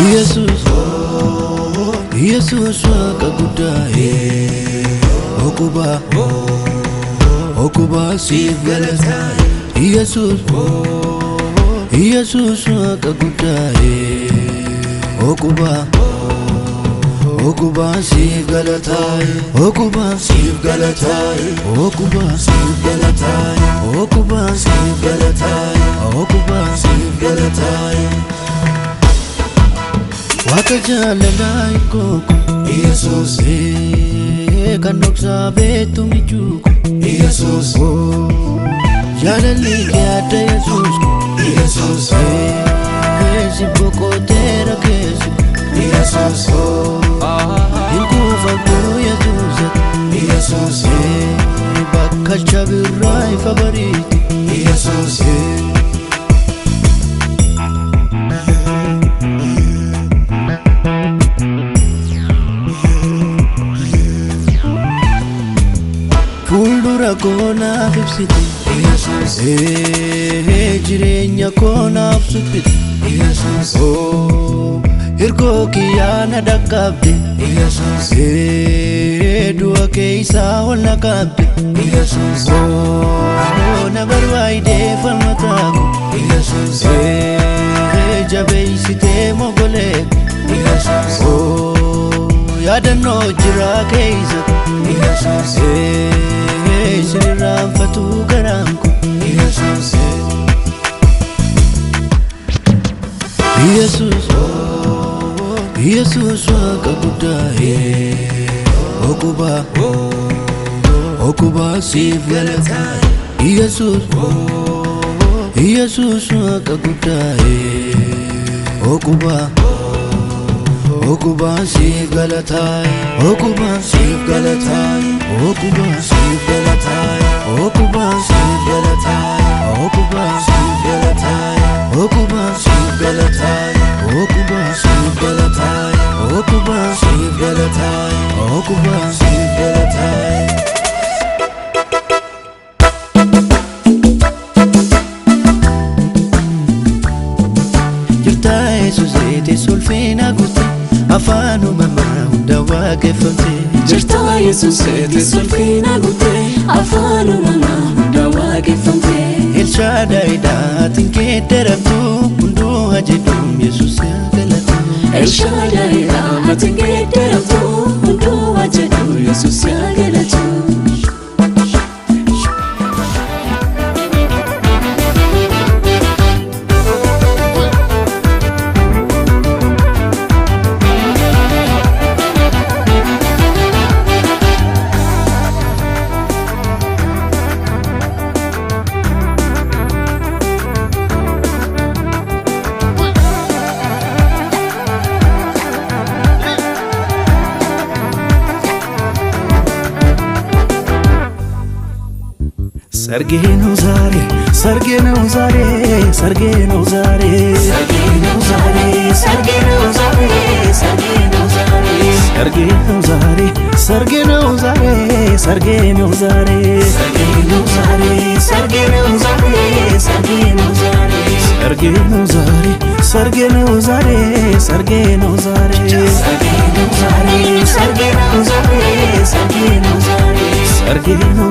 Jesus, Jesus wakagudae Okuba sif galatai Jesus, Jesus wakagudae Okuba sif galatai Okuba sif galatai Okuba sif galatai Okuba sif galatai Okuba sif galatai Waka jalalai koko Jesus kanok sabe tumijuko Jesus jalali kata Jesus Jesus siboko tera kesu Jesus inku fagu Jesus Jesus bakal chabirai favorit Jesus Fuldura kona fipsiti Jesus jirenya kona fipsiti Jesus irko kiyana dakabde Jesus dua keisa wala kabde Jesus nabarwaide falmataku Jesus jabe isite mogole Jesus yadano jira keisa Jesus Siniram fatu garamku Jesus Jesus Jesus wakagudae Okuba sif galatai Jesus Jesus wakagudae Okuba sif galatai Okuba sif galatai Okuba sif galatai Okuba sif galatai Okuba sif galatai Okuba sif galatai Okuba sif galatai Okuba sif galatai Okuba sif galatai Jirta Jesus ete solfina gusti Afanu mama hunda waqeffamte Jirta Jesus ete solfina gutte Afanu mama hunda waqeffamte El Shaddai daatin keeddaramtu hunduu hajedhum Yesus yaa galatu El Shaddai daatin keeddaramtu hunduu hajedhum Yesus yaa galatu Sargeno zare, sargeno zare, sargeno zare, Sargeno zare, sargeno zare, sargeno zare, sargeno zare, sargeno zare, sargeno zare, sargeno zare, sargeno zare, sargeno zare, sargeno zare, sargeno zare, sargeno zare, sargeno zare, sargeno zare, sargeno zare, sargeno zare, sargeno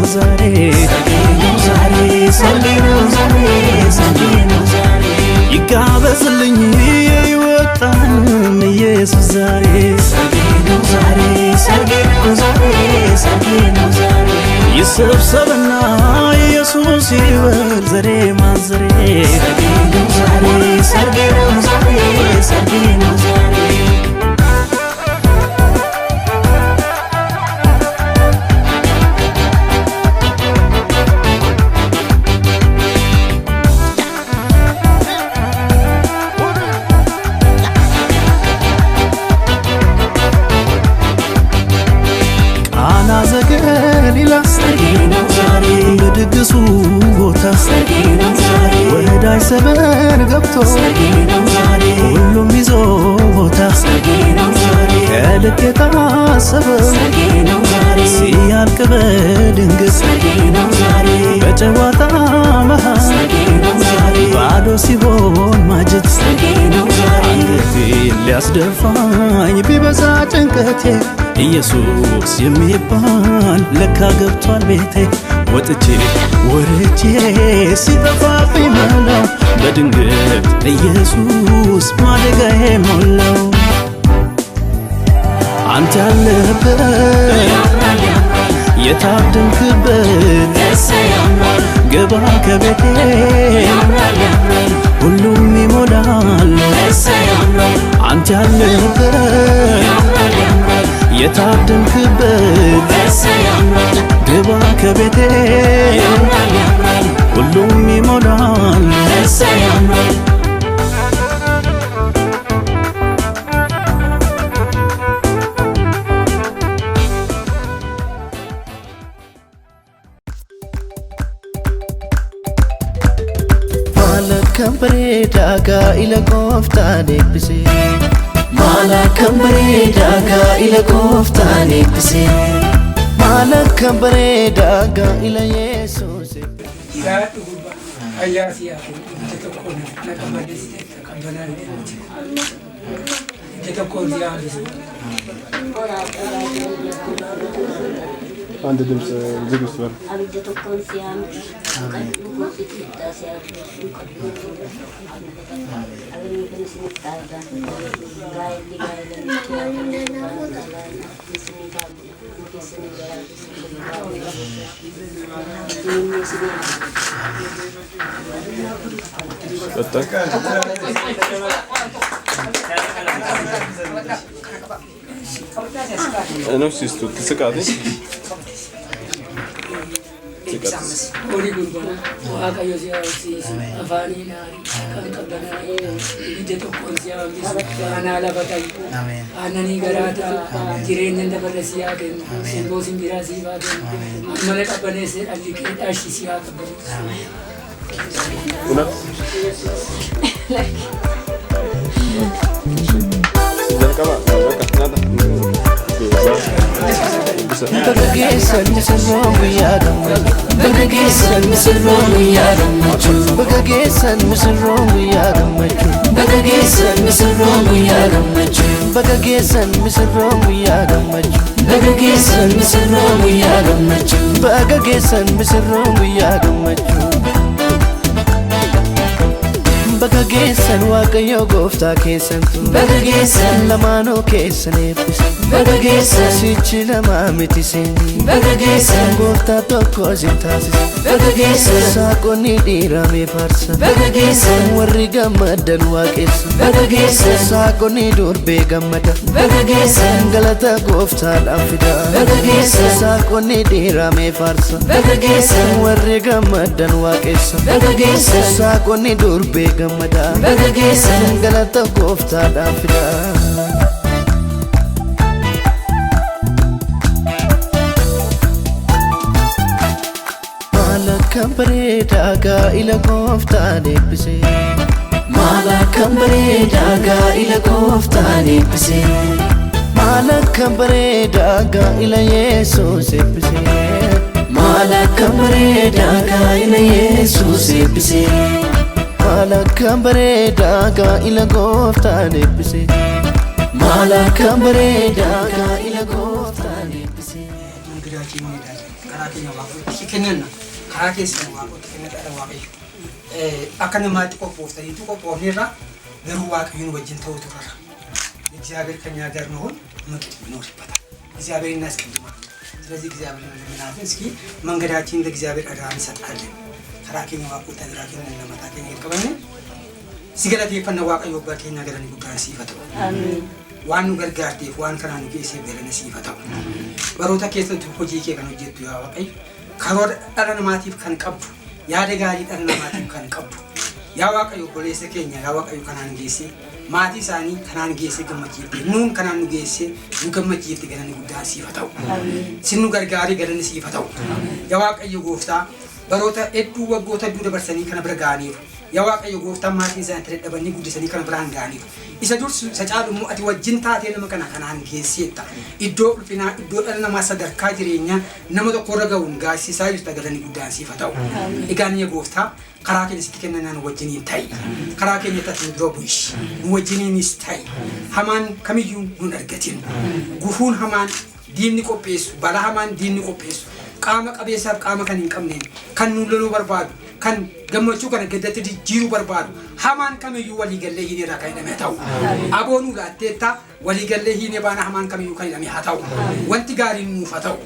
zare, sargeno zare, sargeno zare, sargeno zare, ይጋበዝልኝ ይወጣን ኢየሱስ ዛሬ sargeno zare, sargeno zare, sargeno zare, ይሰብሰብና ኢየሱስ ይበል ዘሬ ማዘሬ sargeno zare, sargeno zare, sargeno zare. sargeno zare በድግሱ ቦታ sargeno zare ወዳጅ ሰበን ገብቶ sargeno zare ሁሉም ይዞ ቦታ sargeno zare ከልክ የታሰበ sargeno zare ሲያልቅ በድንገት sargeno zare በጨዋታ መሃል sargeno zare ባዶ ሲሆን ማጀት አንገቴ ሊያስደፋኝ ቢበዛ ጭንቀቴ ኢየሱስ የሚባል ለካ ገብቷል ቤቴ ወጥቼ ወርጄ ሲጠፋብኝ መላው በድንገት ኢየሱስ ማደጋዬ ሞላው አንተ ያለህበት የታደንክበት ገባ ከቤቴ ሁሉም ይሞላል አንተ ያለህበት የታደንክበት ገባ ከቤቴ ሁሉም ይሞላል Malakam bareedaa ila gooftaan eebbise Malakam bareedaa ila gooftaan eebbise Malakam bareedaa ila Yesuus eebbise Yaa dhuguba ayyaa siyaafin ija tokkoon naqa maddisiite qabbanaan ija tokkoon siyaafis አንድ ድምጽ ዝግ ውስጥ በል አብጀ ተቆን ሲያም ቀዱ ወጥቲ ታሲያ አብሪ ከነስኒ ታዳ ጋይ ሊጋይ انا وسيستو تسقاطي Horii gurgurana waaqayyo siyaasiis afaaniidhaan kan qabbanaa ija tokkoon siyaafis aanaa lafa ta'e aananii garaataa jireenya dabarra siyaa kennu simboo simbiraa siifaa kennu mana qabbaneessee dhalli kee dhaashi siyaa Bagageessan misirroo guyyaa gammachuu Bagageessan misirroo guyyaa gammachuu Bagageessan misirroo guyyaa gammachuu Bagageessan misirroo guyyaa gammachuu Bagageessan misirroo guyyaa gammachuu Bagageessan misirroo guyyaa gammachuu Bagageessan misirroo guyyaa gammachuu Bagageessan waaqayyo gooftaa keessantu Bagageessan lamaanoo keessan eebbisa Bagageessan sichi lamaa miti seeni Bagageessan gooftaa tokko sin taasisa Bagageessan saaqonni dhiiramee faarsa Bagageessan warri gammadan waaqessa Bagageessan saaqonni durbee gammada Bagageessan galata gooftaadhaan fida Bagageessan saaqonni dhiiramee faarsa Bagageessan warri gammadan waaqessa Bagageessan saaqonni durbee gammada Bagageessan galata gooftaadhaan fida Malakam bareedaa ila gooftaan eebbise Malakam bareedaa ila gooftaan eebbise Malakam bareedaa ila Yesuus eebbise Malakam bareedaa ila Yesuus eebbise Malakam bareedaa ila gooftaan eebbise Malakam bareedaa ila gooftaan eebbise Mangiraatiin karaa keenya waaqotti kennanna karaa keessan waaqotti kennadha waaqayyo akka namaatti qophoftaniitu qophoofneerra garuu waaqayyoon wajjin ta'utu irra እግዚአብሔር ከኛ ጋር መሆን መቅደም ይኖርበታል እግዚአብሔር እናስቀድማለን ስለዚህ እግዚአብሔር እንደምናለን እስኪ መንገዳችን ለእግዚአብሔር አደራ እንሰጣለን karaa keenya waaqota adeeraa kennan namataa keenya eebbifne si galateeffanna waaqayyo abbaa keenya galanii guddaan siif haa ta'u waan nu gargaarteef waan kanaan nu geesseef galana siif haa ta'u baroota keessatti hojii kee kan hojjettu yaa waaqayyo karoora dhala namaatiif kan qabdu yaada gaarii dhala namaatiif kan qabdu yaa waaqayyo obboleessa keenya yaa waaqayyo kanaan geessee maatii isaanii kanaan geessee gammachiifte nuun kanaan nu geessee nu gammachiifte galanii guddaan siif haa ta'u sin nu gargaarii galanii siif haa ta'u yaa waaqayyo gooftaa baroota hedduu waggoota hedduu dabarsanii kana bira ga'aniiru yaa waaqayyo gooftaa maatii isaanii tiree dhabanii guddisanii kana biraan ga'aniiru. Isa dursu isa caalummoo ati wajjin taatee nama kana kanaan geesseetta. Iddoo ulfinaa iddoo dhala namaa sadarkaa jireenyaa nama tokko irra ga'uun gaasisaa jirta galanii guddaan siif haa ta'u. Egaan yaa gooftaa karaa keenya sitti kennanaan wajjiniin ta'i. Karaa keenya tatti nu dura bu'ishi. Nu wajjiniinis ta'i. Hamaan kamiyyuu nun argatin. Gufuun hamaan diinni qopheessu balaa hamaan diinni qopheessu. Qaama qabeessaaf qaama kan hin qabneen kan nu loluu barbaadu kan gammachuu kana gaddatti jijjiiruu barbaadu hamaan kamiyyuu waliigallee hin irraa kan hidhame haa ta'u. Aboonuu laatteetta waliigallee hin baana hamaan kamiyyuu kan hidhame haa ta'u. Wanti gaariin nuuf haa ta'u.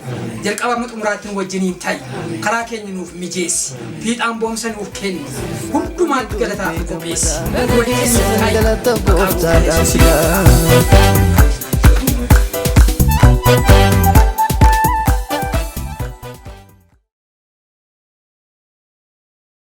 Jalqaba amma xumuraatti wajjiniin ta'i. Karaa keenya nuuf mijeessi. Fiixaan boonsa nuuf kenni. Hundumaatti galataa fi qopheessi. Galata gooftaadhaaf yaa.